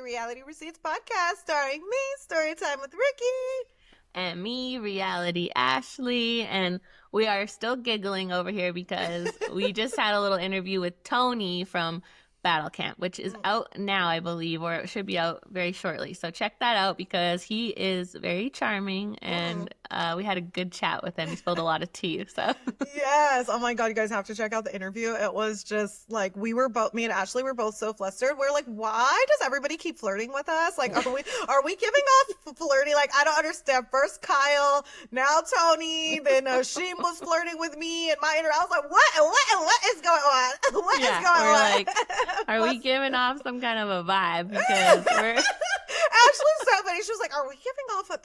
Reality Receipts podcast starring me, Storytime with Ricky. And me, Reality Ashley. And we are still giggling over here because we just had a little interview with Tony from Battle Camp, which is out now, I believe, or it should be out very shortly. So check that out because he is very charming and we had a good chat with him. He spilled a lot of tea. So Yes. Oh my God, you guys have to check out the interview. It was just like me and Ashley were both so flustered. We're like, why does everybody keep flirting with us? Like, are we giving off flirty? Like, I don't understand. First Kyle, now Tony, then Sheem was flirting with me and I was like, what is going on? What is going on? Like, are we giving off some kind of a vibe? Because we're Ashley's so funny. She was like, are we giving off a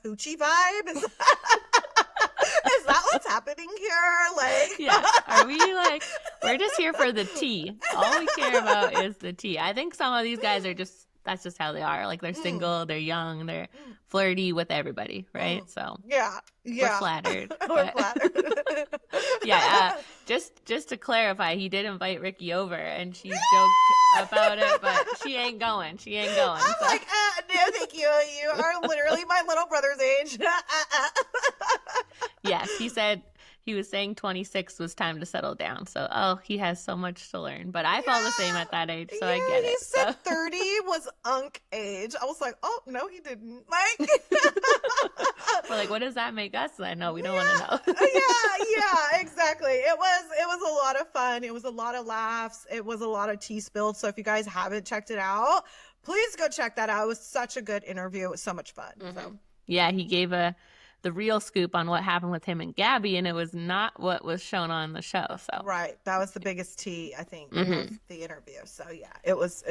hoochie vibe? Is that what's happening here? Like, yeah. Are we like, we're just here for the tea. All we care about is the tea. I think some of these guys are that's just how they are. Like, they're single, they're young, they're flirty with everybody, right? So yeah. We're flattered. We're flattered. Yeah, just to clarify, he did invite Ricky over, and she joked about it, but she ain't going. I'm like, no, thank you. You are literally my little brother's age. Yes, he said he was saying 26 was time to settle down. So, he has so much to learn. But I felt the same at that age, so I get it. He said 30 was unk age. I was like, oh, no, he didn't. Like, we're like, what does that make us then? No, we don't want to know. yeah, exactly. It was a lot of fun. It was a lot of laughs. It was a lot of tea spilled. So if you guys haven't checked it out, please go check that out. It was such a good interview. It was so much fun. Mm-hmm. So yeah, he gave the real scoop on what happened with him and Gabby, and it was not what was shown on the show. So right, that was the biggest tea, I think, of the interview. So yeah, it was.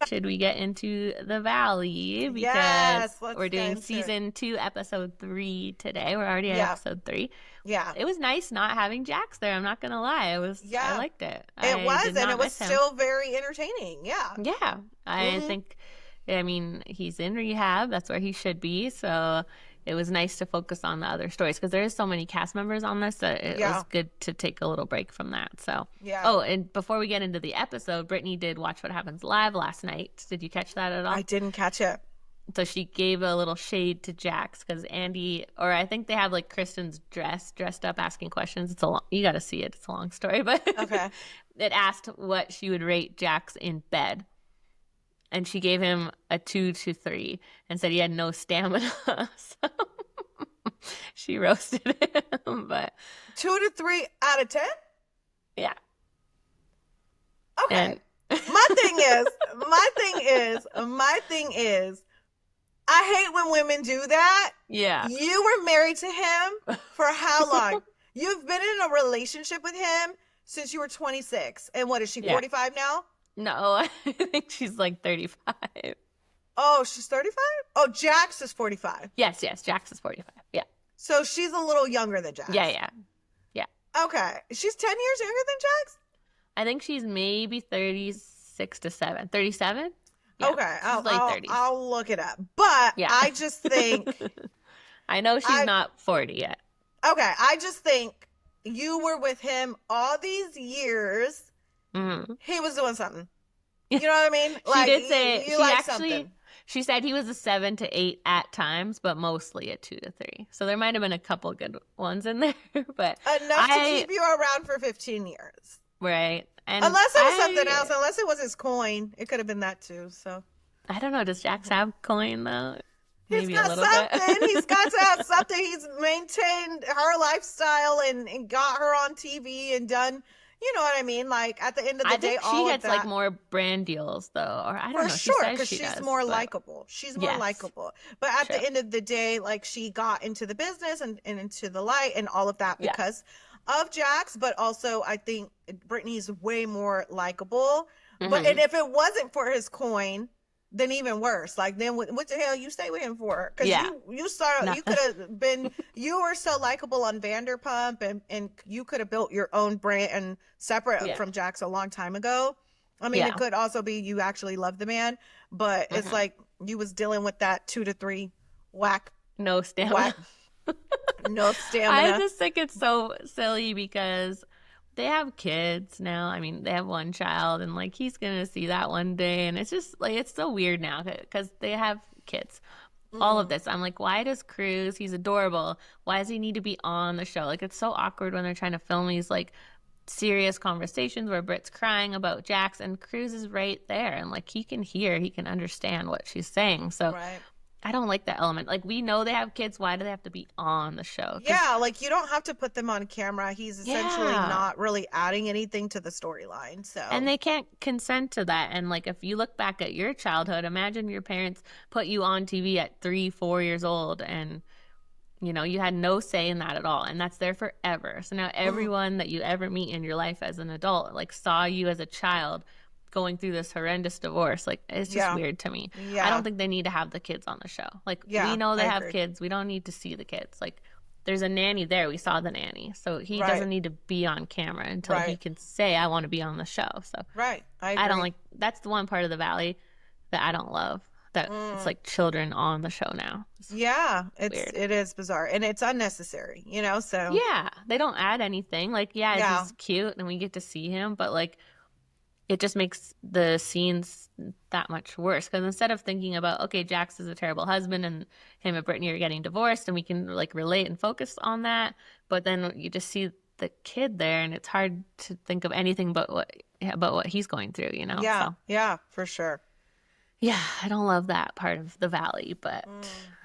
Should we get into the Valley? Because yes, we're doing season 2, episode 3 today. We're already at episode 3. Yeah, it was nice not having Jax there. I'm not gonna lie, I liked it. It was still very entertaining. Yeah. I think. I mean, he's in rehab. That's where he should be. So it was nice to focus on the other stories because there is so many cast members on this that it was good to take a little break from that. So Oh, and before we get into the episode, Brittany did Watch What Happens Live last night. Did you catch that at all? I didn't catch it. So she gave a little shade to Jax because Andy, or I think they have like Kristen's dressed up asking questions. You got to see it. It's a long story, but okay. It asked what she would rate Jax in bed. And she gave him a 2 to 3 and said he had no stamina. So she roasted him, but 2 to 3 out of 10? Yeah. Okay. And my thing is, I hate when women do that. Yeah. You were married to him for how long? You've been in a relationship with him since you were 26. And what is she, 45 now? No, I think she's like 35. Oh, she's 35? Oh, Jax is 45. Yes, Jax is 45. Yeah. So she's a little younger than Jax. Yeah. Okay. She's 10 years younger than Jax? I think she's maybe 36 to 7. 37? Yeah, okay. She's I'll look it up. But I just think... I know she's not 40 yet. Okay. I just think you were with him all these years... Mm-hmm. He was doing something. You know what I mean? Like, she did say something. She said he was a 7 to 8 at times, but mostly a 2 to 3. So there might have been a couple good ones in there, but enough to keep you around for 15 years, right? And unless it was something else, unless it was his coin, it could have been that too. So I don't know. Does Jax have coin though? Maybe a little bit. He's got to have something. He's maintained her lifestyle and got her on TV and done. You know what I mean? Like, at the end of the day, she gets like more brand deals, though, or I don't know. For sure, because she's more likable. She's more likable. But at the end of the day, like, she got into the business and into the light and all of that because of Jax. But also, I think Brittany's way more likable. Mm-hmm. And if it wasn't for his coin, then even worse. Like, then what the hell you stay with him for? Because you could have been, you were so likable on Vanderpump and you could have built your own brand and separate from Jax a long time ago. I mean, it could also be you actually love the man, but it's like you was dealing with that 2 to 3 whack. No stamina. No stamina. I just think it's so silly because they have kids now. I mean, they have one child, and like he's gonna see that one day, and it's just like it's so weird now because they have kids. All of this, I'm like, why does Cruz? He's adorable. Why does he need to be on the show? Like, it's so awkward when they're trying to film these like serious conversations where Britt's crying about Jax and Cruz is right there, and like he can hear, he can understand what she's saying. So. Right. I don't like that element. Like, we know they have kids. Why do they have to be on the show? Yeah, like, you don't have to put them on camera. He's essentially not really adding anything to the storyline, so. And they can't consent to that. And, like, if you look back at your childhood, imagine your parents put you on TV at 3, 4 years old, and, you know, you had no say in that at all. And that's there forever. So now everyone that you ever meet in your life as an adult, like, saw you as a child going through this horrendous divorce. Like, it's just weird to me. I don't think they need to have the kids on the show. Like, we know they have kids. We don't need to see the kids. Like, there's a nanny there. We saw the nanny. So he doesn't need to be on camera until he can say, I want to be on the show. So I don't like, that's the one part of the Valley that I don't love. That it's like children on the show now. It's it is bizarre. And it's unnecessary, you know, so. Yeah, they don't add anything. Like, he's cute and we get to see him, but like, it just makes the scenes that much worse. Because instead of thinking about, okay, Jax is a terrible husband and him and Brittany are getting divorced and we can like relate and focus on that, but then you just see the kid there and it's hard to think of anything but what he's going through, you know? Yeah, for sure. Yeah, I don't love that part of the Valley, but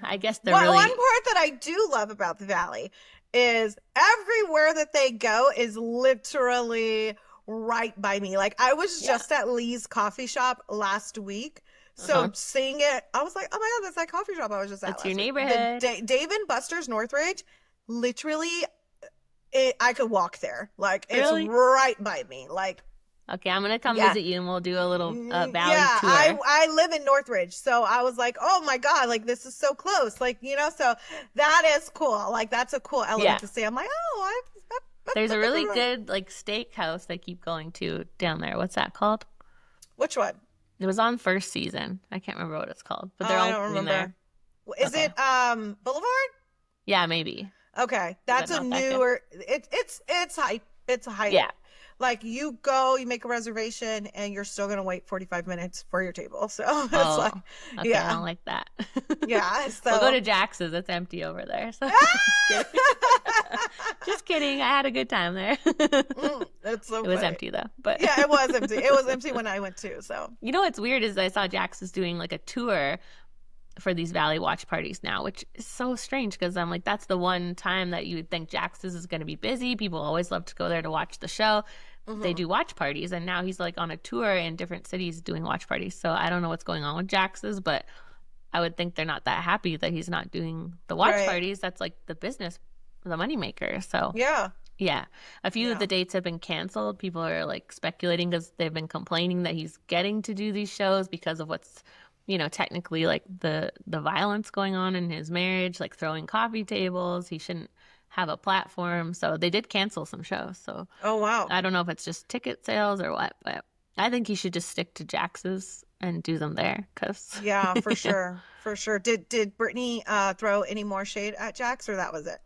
I guess one part that I do love about the Valley is everywhere that they go is literally right by me. Like, I was just at Lee's coffee shop last week, so seeing it, I was like, oh my god, that's that coffee shop I was just at. That's your neighborhood. Dave and Buster's Northridge, literally, I could walk there. Like, really? It's right by me. Like, okay, I'm gonna come visit you and we'll do a little Valley tour. I live in Northridge, so I was like, oh my god, like this is so close, like, you know, so that is cool. Like, that's a cool element to see. I'm like, oh, there's a really good like steakhouse they keep going to down there. What's that called? Which one? It was on first season. I can't remember what it's called, but they're all I don't remember. There. Is it Boulevard? Yeah, maybe. Okay, that's a newer. It's hype. It's a hype. Yeah. Like, you go, you make a reservation, and you're still gonna wait 45 minutes for your table. So it's like, okay, I don't like that. Yeah, so we'll go to Jax's. It's empty over there. So just kidding. Just kidding. I had a good time there. That's so. It was empty though, but yeah, it was empty. It was empty when I went too. So you know what's weird is I saw Jax is doing like a tour for these Valley watch parties now, which is so strange because I'm like, that's the one time that you would think Jax's is going to be busy. People always love to go there to watch the show. They do watch parties, and now he's like on a tour in different cities doing watch parties. So I don't know what's going on with Jax's, but I would think they're not that happy that he's not doing the watch parties. That's like the business, the moneymaker. So yeah. A few of the dates have been canceled. People are like speculating because they've been complaining that he's getting to do these shows because of what's, you know, technically like the violence going on in his marriage, like throwing coffee tables. He shouldn't have a platform. So they did cancel some shows. So I don't know if it's just ticket sales or what, but I think he should just stick to Jax's and do them there. Cause yeah, for sure. For sure. Did Brittany throw any more shade at Jax, or that was it?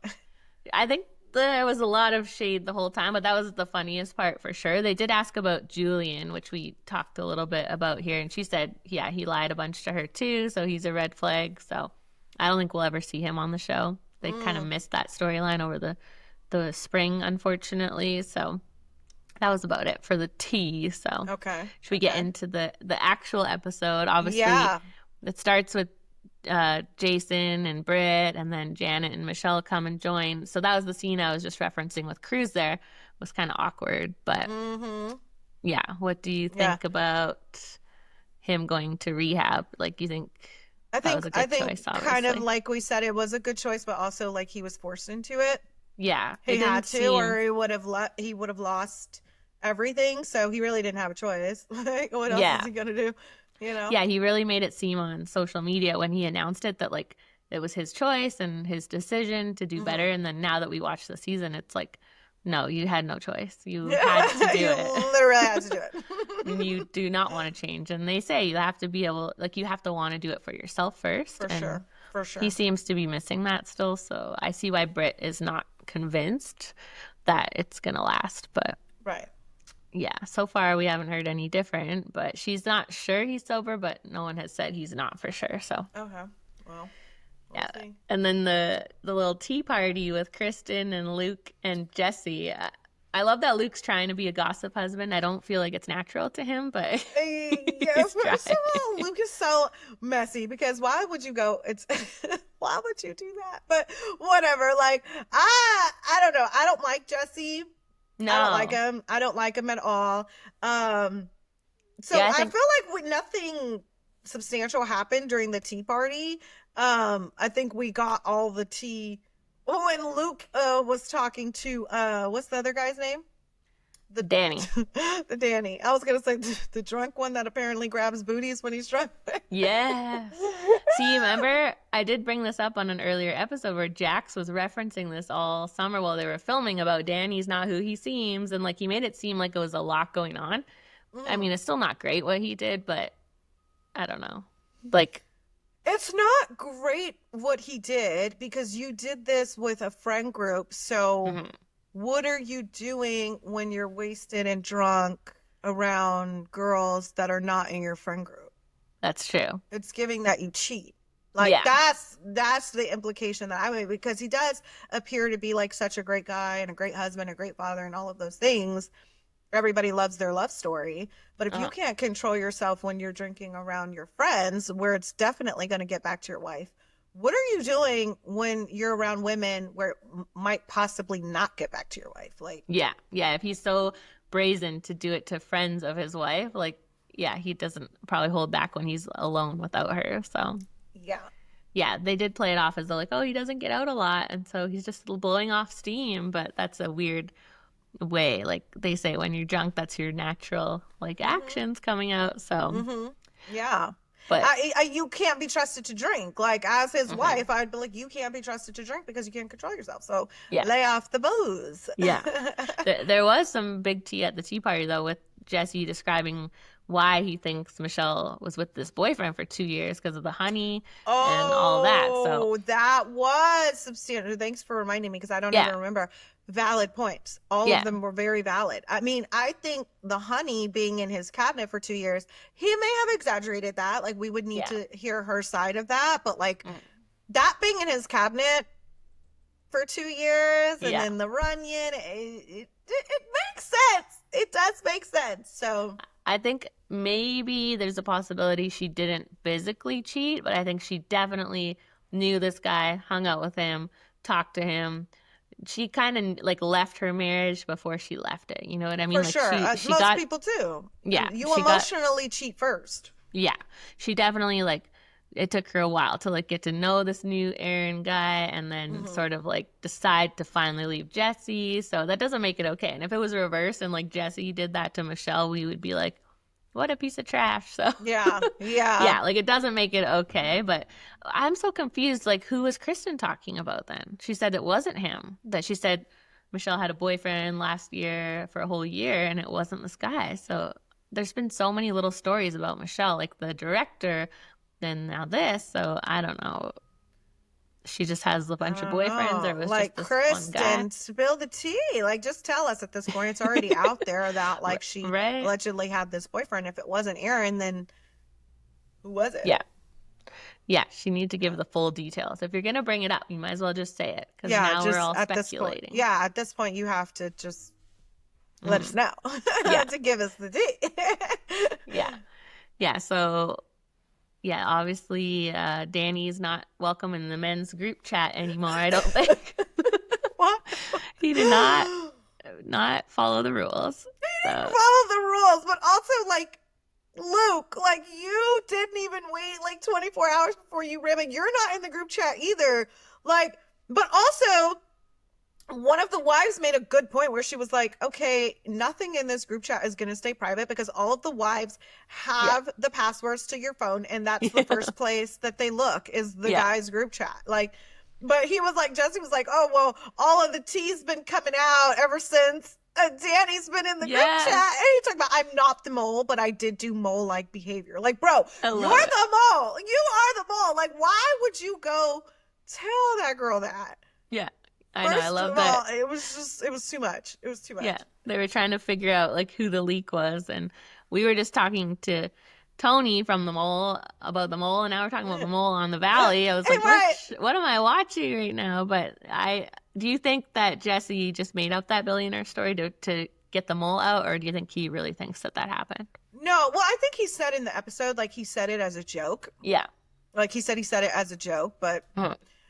I think there was a lot of shade the whole time, but that was the funniest part for sure. They did ask about Julian, which we talked a little bit about here, and she said, yeah, he lied a bunch to her too, so he's a red flag. So I don't think we'll ever see him on the show. They kind of missed that storyline over the spring, unfortunately. So that was about it for the tea. So should we get into the actual episode? Obviously, it starts with Jason and Britt, and then Janet and Michelle come and join. So that was the scene I was just referencing with Cruz there. It was kind of awkward, but yeah. What do you think about him going to rehab? Like, you think I think choice, kind of like we said, it was a good choice, but also like he was forced into it. Yeah, he had to, or he would have lost everything. So he really didn't have a choice. Like, what else is he gonna do? You know? Yeah, he really made it seem on social media when he announced it that like it was his choice and his decision to do better. And then now that we watch the season, it's like, no, you had no choice. You had to do it. Literally had to do it. And you do not want to change. And they say you have to be able, like, you have to want to do it for yourself first. For sure. He seems to be missing that still. So I see why Britt is not convinced that it's going to last. But Right. Yeah, so far we haven't heard any different, but she's not sure he's sober, but no one has said he's not for sure. So Okay. Well, we'll yeah. see. And then the little tea party with Kristen and Luke and Jesse. I love that Luke's trying to be a gossip husband. I don't feel like it's natural to him, but Yes, he's first trying. of all, Luke is so messy because why would you go? It's why would you do that? But whatever. Like I don't know. I don't like Jesse. I don't like No. him. I don't like him at all. So Yeah, I I think feel like nothing substantial happened during the tea party. I think we got all the tea. Oh, and Luke was talking to what's the other guy's name? The Danny. the Danny. I was gonna say the drunk one that apparently grabs booties when he's drunk. Yes. See, remember, I did bring this up on an earlier episode where Jax was referencing this all summer while they were filming about Danny's not who he seems, and like he made it seem like it was a lot going on. I mean, it's still not great what he did, but I don't know. Like, It's not great what he did because you did this with a friend group. So what are you doing when you're wasted and drunk around girls that are not in your friend group? that's true. It's giving that you cheat. Like Yeah. that's the implication that I made because he does appear to be like such a great guy and a great husband, a great father, and all of those things. Everybody loves their love story, but if you can't control yourself when you're drinking around your friends, where it's definitely going to get back to your wife, what are you doing when you're around women where it might possibly not get back to your wife? Like, Yeah. Yeah. If he's so brazen to do it to friends of his wife, like, yeah, he doesn't probably hold back when he's alone without her. So, yeah. yeah, they did play it off as though, like, oh, he doesn't get out a lot. And so he's just blowing off steam. But that's a weird way. Like they say, when you're drunk, that's your natural, like, actions coming out. So, Yeah. but You can't be trusted to drink. Like, as his wife, I'd be like, you can't be trusted to drink because you can't control yourself. So yeah. lay off the booze. Yeah. There was some big tea at the tea party, though, with Jesse describing why he thinks Michelle was with this boyfriend for 2 years because of the honey and all that. So that was substantial. Thanks for reminding me because I don't even remember. Valid points. All of them were very valid. I mean, I think the honey being in his cabinet for 2 years, he may have exaggerated that. Like, we would need to hear her side of that. But, like, that being in his cabinet for 2 years and then the Runyon, it makes sense. It does make sense. So I think maybe there's a possibility she didn't physically cheat, but I think she definitely knew this guy, hung out with him, talked to him. She kind of like left her marriage before she left it. You know what I mean? For like sure. she Most got, people too. Yeah. You emotionally cheat first. Yeah. She definitely like, it took her a while to like get to know this new Aaron guy and then sort of like decide to finally leave Jesse. So that doesn't make it okay. And if it was reversed and like Jesse did that to Michelle, we would be like, what a piece of trash. So yeah. Yeah, like it doesn't make it okay, but I'm so confused. Like, who was Kristen talking about then? She said it wasn't him. That she said Michelle had a boyfriend last year for a whole year and it wasn't this guy. So there's been so many little stories about Michelle, like the director, then now this. So I don't know. She just has a bunch of boyfriends, or it was like just this one guy. Kristen, spill the tea. Like, just tell us at this point. It's already out there that like she allegedly had this boyfriend. If it wasn't Aaron, then who was it? Yeah. Yeah, she needs to give the full details. If you're going to bring it up, you might as well just say it. Because now we're all speculating. At this point, you have to just let us know to give us the tea. Yeah, so, yeah, obviously Danny's not welcome in the men's group chat anymore, I don't think. What? He did not follow the rules. He didn't follow the rules, but also, like, Luke, like, you didn't even wait like 24 hours before you ran it. You're not in the group chat either. Like, but also, one of the wives made a good point where she was like, okay, nothing in this group chat is going to stay private because all of the wives have the passwords to your phone, and that's the first place that they look is the guy's group chat. Like, but he was like, Jesse was like, oh, well, all of the tea's been coming out ever since Danny's been in the group chat. And he talked about, I'm not the mole, but I did do mole-like behavior. Like, bro, you're the mole. You are the mole. Like, why would you go tell that girl that? Yeah. I know. I First love of all, that. it was too much. It was too Yeah, much. they were trying to figure out like who the leak was, and we were just talking to Tony from the mole about the mole, and now we're talking about the mole on the valley. I was like, Right. what am I watching right now? But do you think that Jesse just made up that billionaire story to get the mole out, or do you think he really thinks that happened? No, well, I think he said in the episode, like he said it as a joke. Yeah. Like he said it as a joke, but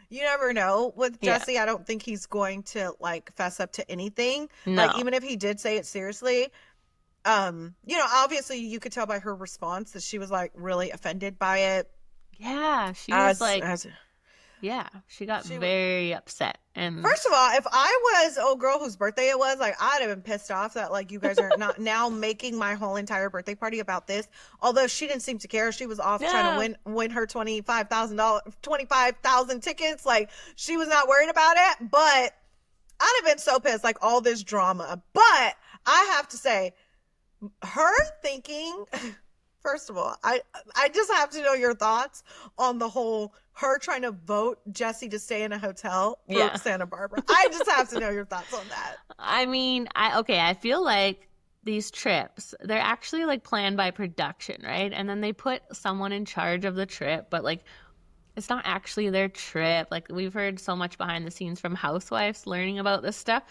you never know with Yeah. Jesse. I don't think he's going to like fess up to anything. No. Like even if he did say it seriously, obviously you could tell by her response that she was like really offended by it. Yeah, she was like, yeah, she got she very upset. And first of all, if I was old girl whose birthday it was, like I'd have been pissed off that like you guys are not now making my whole entire birthday party about this. Although she didn't seem to care, she was off trying to win her $25,000 tickets. Like she was not worried about it. But I'd have been so pissed, like all this drama. But I have to say, her thinking. First of all, I just have to know your thoughts on the whole her trying to vote Jesse to stay in a hotel for Santa Barbara. I just have to know your thoughts on that. I mean, I feel like these trips, they're actually like planned by production, right? And then they put someone in charge of the trip, but like it's not actually their trip. Like we've heard so much behind the scenes from housewives learning about this stuff.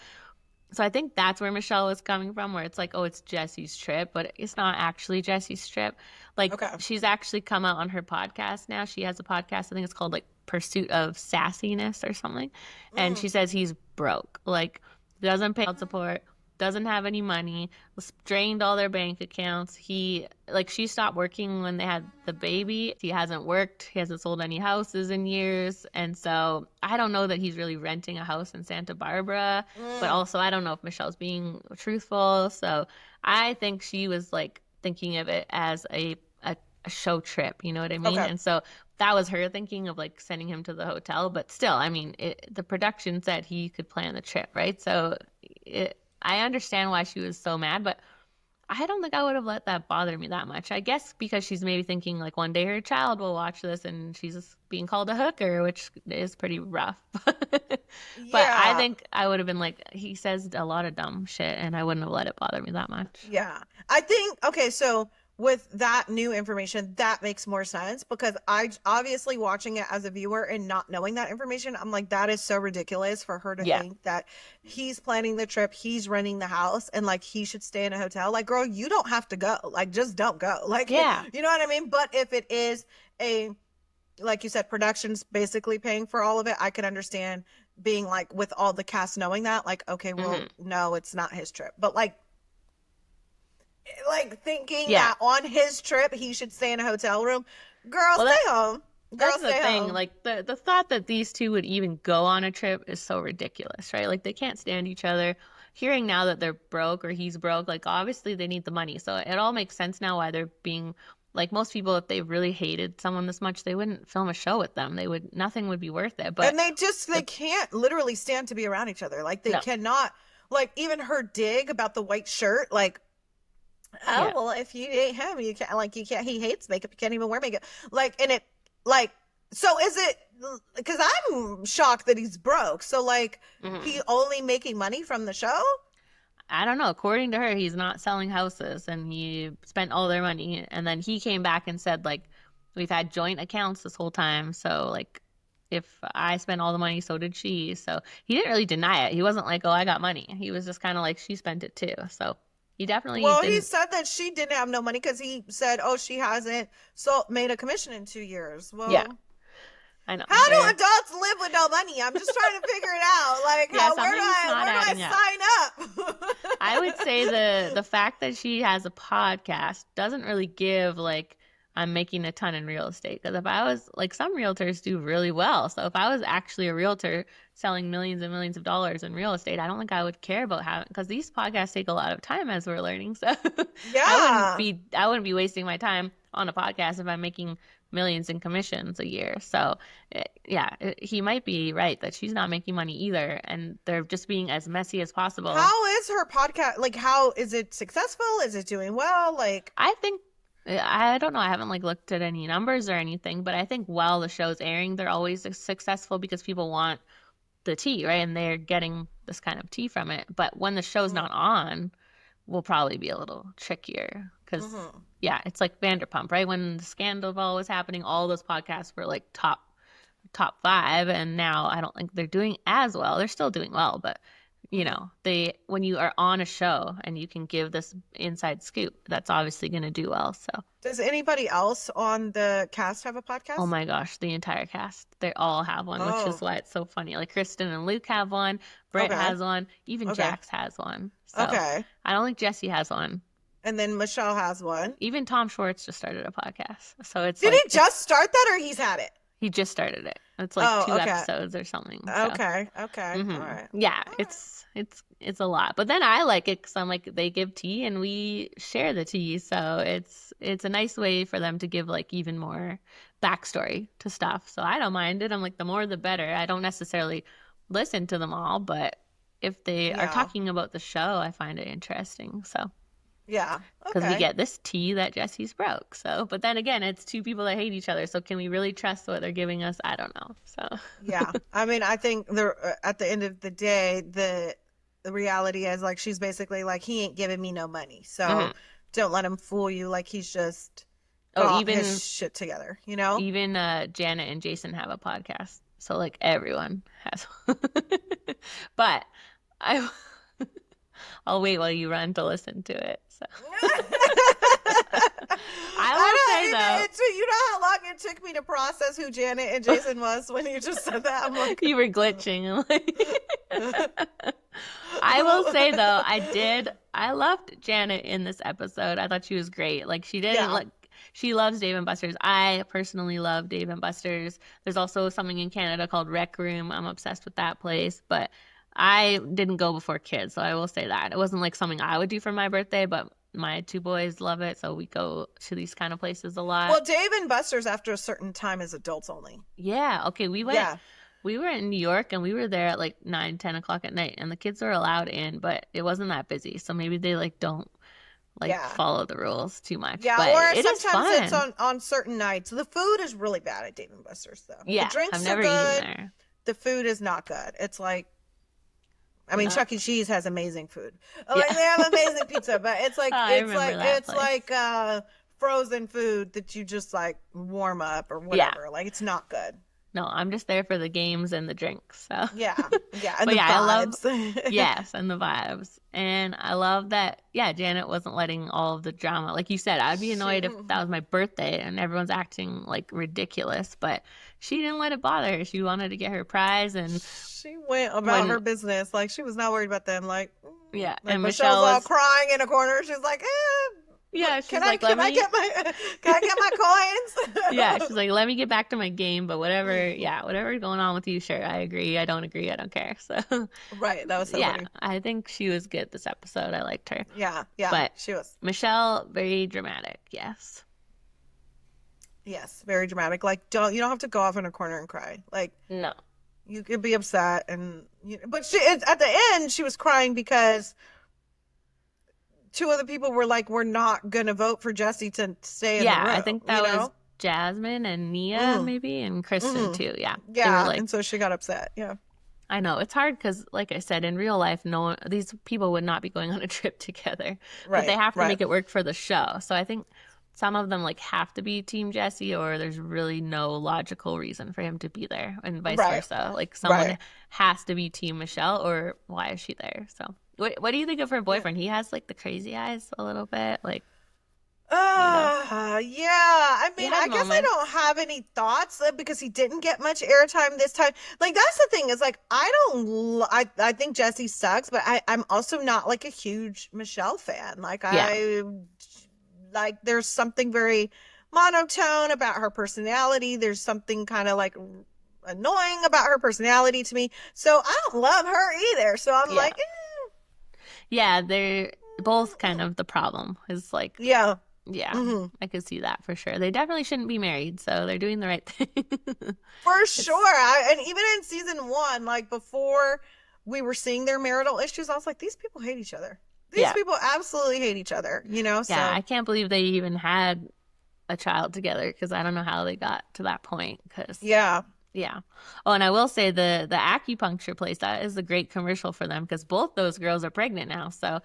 So I think that's where Michelle was coming from, where it's like, oh, it's Jesse's trip, but it's not actually Jesse's trip. Like she's actually come out on her podcast now. She has a podcast, I think it's called like Pursuit of Sassiness or something. And she says he's broke. Like doesn't pay child support, doesn't have any money, drained all their bank accounts. She stopped working when they had the baby. He hasn't worked. He hasn't sold any houses in years. And so I don't know that he's really renting a house in Santa Barbara, but also I don't know if Michelle's being truthful. So I think she was like thinking of it as a show trip, you know what I mean? And so that was her thinking of like sending him to the hotel. But still, I mean, the production said he could plan the trip, right? So I understand why she was so mad, but I don't think I would have let that bother me that much. I guess because she's maybe thinking like one day her child will watch this and she's being called a hooker, which is pretty rough. But I think I would have been like, he says a lot of dumb shit and I wouldn't have let it bother me that much. Yeah. I think, okay, so with that new information, that makes more sense because I obviously watching it as a viewer and not knowing that information, I'm like, that is so ridiculous for her to think that he's planning the trip, he's renting the house, and like he should stay in a hotel. Like, girl, you don't have to go. Like, just don't go. Like, you know what I mean? But if it is like you said, production's basically paying for all of it, I could understand being like with all the cast knowing that, like, okay, well, no, it's not his trip. But like thinking that on his trip he should stay in a hotel room. Girl, stay home. Girl, that's the thing. Like the thought that these two would even go on a trip is so ridiculous, right? Like they can't stand each other. Hearing now that they're broke or he's broke, like obviously they need the money. So it all makes sense now why they're being like, most people, if they really hated someone this much, they wouldn't film a show with them. Nothing would be worth it. But and they can't literally stand to be around each other. Like they cannot, like even her dig about the white shirt, like, oh well, if you date him, you can't. He hates makeup. You can't even wear makeup. Like, and it, like, so is it? Because I'm shocked that he's broke. So like, he only making money from the show. I don't know. According to her, he's not selling houses, and he spent all their money. And then he came back and said like, we've had joint accounts this whole time. So like, if I spent all the money, so did she. So he didn't really deny it. He wasn't like, oh, I got money. He was just kind of like, she spent it too. So. He definitely he said that she didn't have no money because he said, oh, she hasn't made a commission in 2 years. Well, yeah, I know. How do adults live with no money? I'm just trying to figure it out. Like, where do I sign up? I would say the fact that she has a podcast doesn't really give like I'm making a ton in real estate. Because if I was like, some realtors do really well. So if I was actually a realtor selling millions and millions of dollars in real estate, I don't think I would care about having, because these podcasts take a lot of time as we're learning. So I wouldn't be wasting my time on a podcast if I'm making millions in commissions a year. So he might be right that she's not making money either, and they're just being as messy as possible. How is her podcast? Like, how is it successful? Is it doing well? Like, I think, I don't know. I haven't like looked at any numbers or anything, but I think while the show's airing, they're always successful because people want the tea, right? And they're getting this kind of tea from it. But when the show's not on, will probably be a little trickier because, yeah, it's like Vanderpump, right? When the Scandal was happening, all those podcasts were like top 5, and now I don't think they're doing as well. They're still doing well, but you know, when you are on a show and you can give this inside scoop, that's obviously going to do well. So, does anybody else on the cast have a podcast? Oh my gosh, the entire cast, they all have one, which is why it's so funny. Like Kristen and Luke have one, Britt has one, even Jax has one. So I don't think Jesse has one. And then Michelle has one. Even Tom Schwartz just started a podcast. So it's Did he just start that, or he's had it? He just started it. It's like 2 episodes or something. So. Okay. All right. Yeah, it's a lot. But then I like it because I'm like, they give tea and we share the tea. So it's a nice way for them to give like even more backstory to stuff. So I don't mind it. I'm like, the more the better. I don't necessarily listen to them all, but if they are talking about the show, I find it interesting. So. Yeah. Because we get this tea that Jesse's broke. So, but then again, it's 2 people that hate each other. So can we really trust what they're giving us? I don't know. So. Yeah. I mean, I think at the end of the day, the reality is like, she's basically like, he ain't giving me no money. So don't let him fool you. Like he's just got his shit together, you know? Even Janet and Jason have a podcast. So like everyone has. But I'll wait while you run to listen to it. So. I will say though, you know how long it took me to process who Janet and Jason was when you just said that? I'm like, you were glitching. I will say though, I loved Janet in this episode. I thought she was great. Like she didn't she loves Dave and Buster's. I personally love Dave and Buster's. There's also something in Canada called Rec Room. I'm obsessed with that place, but I didn't go before kids, so I will say that. It wasn't like something I would do for my birthday, but my 2 boys love it, so we go to these kind of places a lot. Well, Dave and Buster's after a certain time is adults only. Yeah, okay, we went. Yeah. We were in New York, and we were there at like 9, 10 o'clock at night, and the kids were allowed in, but it wasn't that busy, so maybe they like don't follow the rules too much. Yeah, but or sometimes it's on certain nights. The food is really bad at Dave and Buster's, though. Yeah, the drinks I've never are good. eaten there. The food is not good. It's like, I mean, Chuck E. Cheese has amazing food. Like they have amazing pizza, but it's like it's like frozen food that you just like warm up or whatever. Yeah. Like it's not good. No, I'm just there for the games and the drinks. So yeah, and the vibes. Yes, and the vibes, and I love that. Yeah, Janet wasn't letting all of the drama, like you said. I'd be annoyed if that was my birthday and everyone's acting like ridiculous, but she didn't let it bother her. She wanted to get her prize, and she went about her business. Like she was not worried about them. Like yeah, and Michelle's all crying in a corner. She's like, yeah, she's can like, can I get my coins? Yeah, she's like, let me get back to my game, but whatever's going on with you, sure, I agree, I don't agree, I don't care. So right, that was so funny. I think she was good this episode. I liked her. Yeah, but she was. Michelle, very dramatic. Yes, very dramatic. Like you don't have to go off in a corner and cry. Like no, you could be upset, but at the end she was crying because 2 other people were like, we're not going to vote for Jesse to stay in the room. Yeah, I think that was Jasmine and Nia maybe, and Kristen too. Yeah. Yeah, and so she got upset. Yeah. I know. It's hard because, like I said, in real life, these people would not be going on a trip together. Right, but they have to make it work for the show. So I think some of them like have to be Team Jesse, or there's really no logical reason for him to be there, and vice versa. Like someone has to be Team Michelle, or why is she there? So what do you think of her boyfriend? He has like the crazy eyes a little bit, like. Yeah. I mean, I guess I don't have any thoughts because he didn't get much airtime this time. Like that's the thing is like I think Jesse sucks, but I'm also not like a huge Michelle fan. Like there's something very monotone about her personality. There's something kind of like annoying about her personality to me. So I don't love her either. So I'm like, yeah, they're both kind of the problem. Is like, yeah, I could see that for sure. They definitely shouldn't be married, so they're doing the right thing. For sure. And even in season 1, like before we were seeing their marital issues, I was like, these people hate each other. These people absolutely hate each other, so. Yeah, I can't believe they even had a child together because I don't know how they got to that point. Cause, Yeah. Oh, and I will say the acupuncture place, that is a great commercial for them because both those girls are pregnant now. So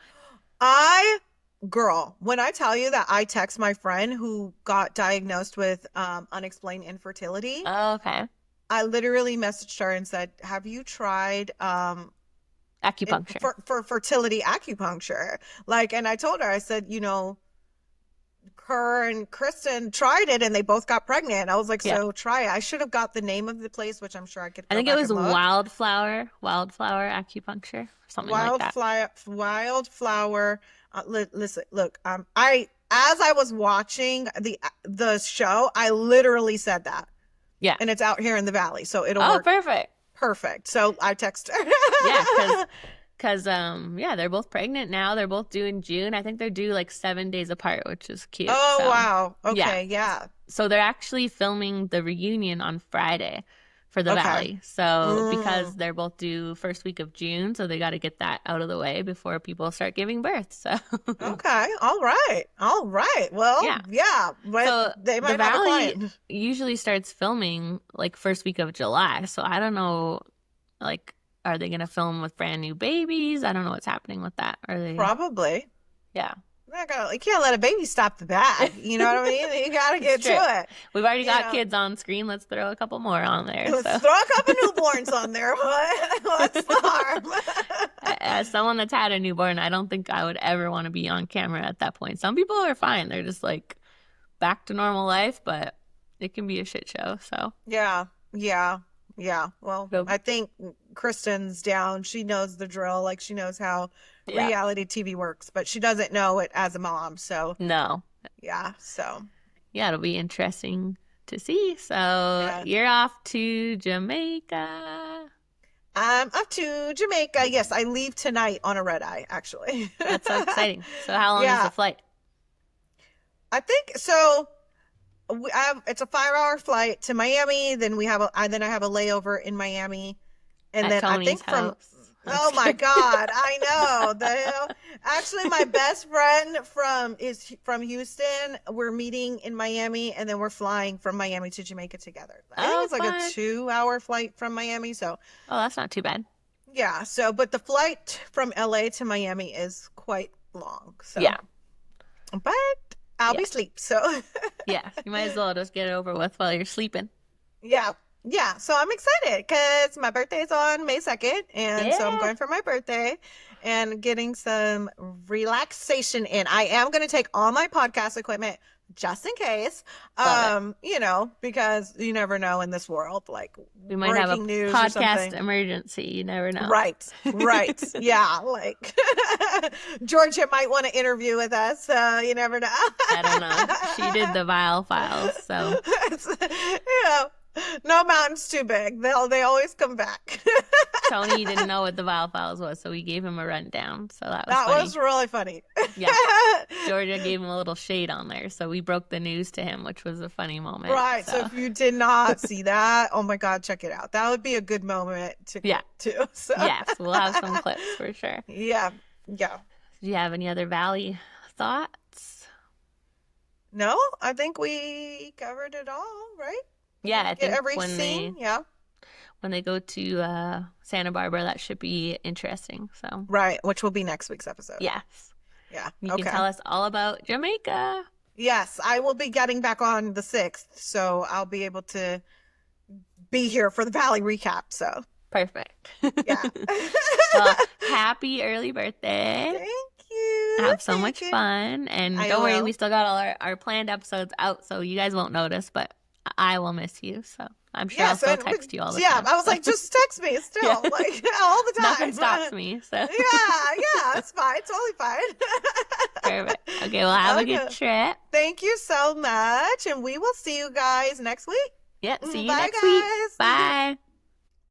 Girl, when I tell you that I text my friend who got diagnosed with unexplained infertility, oh, okay. I literally messaged her and said, "Have you tried Acupuncture. for fertility acupuncture?" Like, and I told her, I said, you know, her and Kristen tried it and they both got pregnant. I was like, Yeah. so try it. I should have got the name of the place, which I'm sure I could I go think it back was and look. wildflower acupuncture, something like that. Wildflower. Listen, look, I as I was watching the show, I literally said that. Yeah. And it's out here in the valley, so it'll Oh, work perfect. perfect. So I text her. Yeah, because yeah, they're both pregnant now. They're both due in June. I think they're due like 7 days apart, which is cute. Oh, So wow. yeah. Okay, yeah. So they're actually filming the reunion on Friday for the Okay. Valley. So because they're both due first week of June, so they got to get that out of the way before people start giving birth. So Okay. All right. All right. Well, yeah. But so they the might have a Valley client. usually starts filming like first week of July. So I don't know, like, are they gonna film with brand new babies? I don't know what's happening with that. Are they? Probably. Yeah. You can't let a baby stop the bag. You know what I mean? You got to get to it. We've already got kids on screen. Let's throw a couple more on there. Let's throw a couple newborns on there. What's the harm? As someone that's had a newborn, I don't think I would ever want to be on camera at that point. Some people are fine. They're just like back to normal life, but it can be a shit show. So yeah. Well, I think Kristen's down. She knows the drill. Like, she knows how reality TV works, but she doesn't know it as a mom. So no. Yeah. So yeah, it'll be interesting to see. So you're off to Jamaica. I'm off to Jamaica. Yes, I leave tonight on a red eye, actually. That's so exciting. So how long is the flight? I think so. It's a 5-hour flight to Miami. Then I have a layover in Miami, and then Tony's I think house. Oh my God, I know. The hell. Actually, my best friend is from Houston. We're meeting in Miami, and then we're flying from Miami to Jamaica together. I think it's like a 2-hour flight from Miami. So that's not too bad. Yeah. So, but the flight from LA to Miami is quite long. So yeah. But I'll be asleep. So yeah, you might as well just get it over with while you're sleeping. Yeah. Yeah, so I'm excited because my birthday is on May 2nd, and so I'm going for my birthday and getting some relaxation in. I am going to take all my podcast equipment just in case, you know, because you never know in this world, like we might have a podcast emergency. You never know. Right. Yeah, like Georgia might want to interview with us. You never know. I don't know. She did the Vial Files, so no mountain's too big. They always come back. Tony didn't know what the Vial Files was, so we gave him a rundown. So that was really funny. Yeah. Georgia gave him a little shade on there, so we broke the news to him, which was a funny moment. Right. So if you did not see that, oh my God, check it out. That would be a good moment to too. So. Yes, we'll have some clips for sure. Yeah. Do you have any other Valley thoughts? No, I think we covered it all, right? Yeah, I think every scene. When they go to Santa Barbara, that should be interesting. So right, which will be next week's episode. Yes. Yeah. You can tell us all about Jamaica. Yes, I will be getting back on the 6th, so I'll be able to be here for the Valley recap. So perfect. Yeah. Well, happy early birthday. Thank you. Have so much fun, and don't worry, we still got all our planned episodes out, so you guys won't notice, but I will miss you. So I'm sure I'll still text you all the time. Yeah, I was like, just text me still, like all the time. Nothing stops me. So yeah, it's fine, totally fine. Perfect. Okay, well, have a good trip. Thank you so much, and we will see you guys next week. Yeah, see you next week. Bye.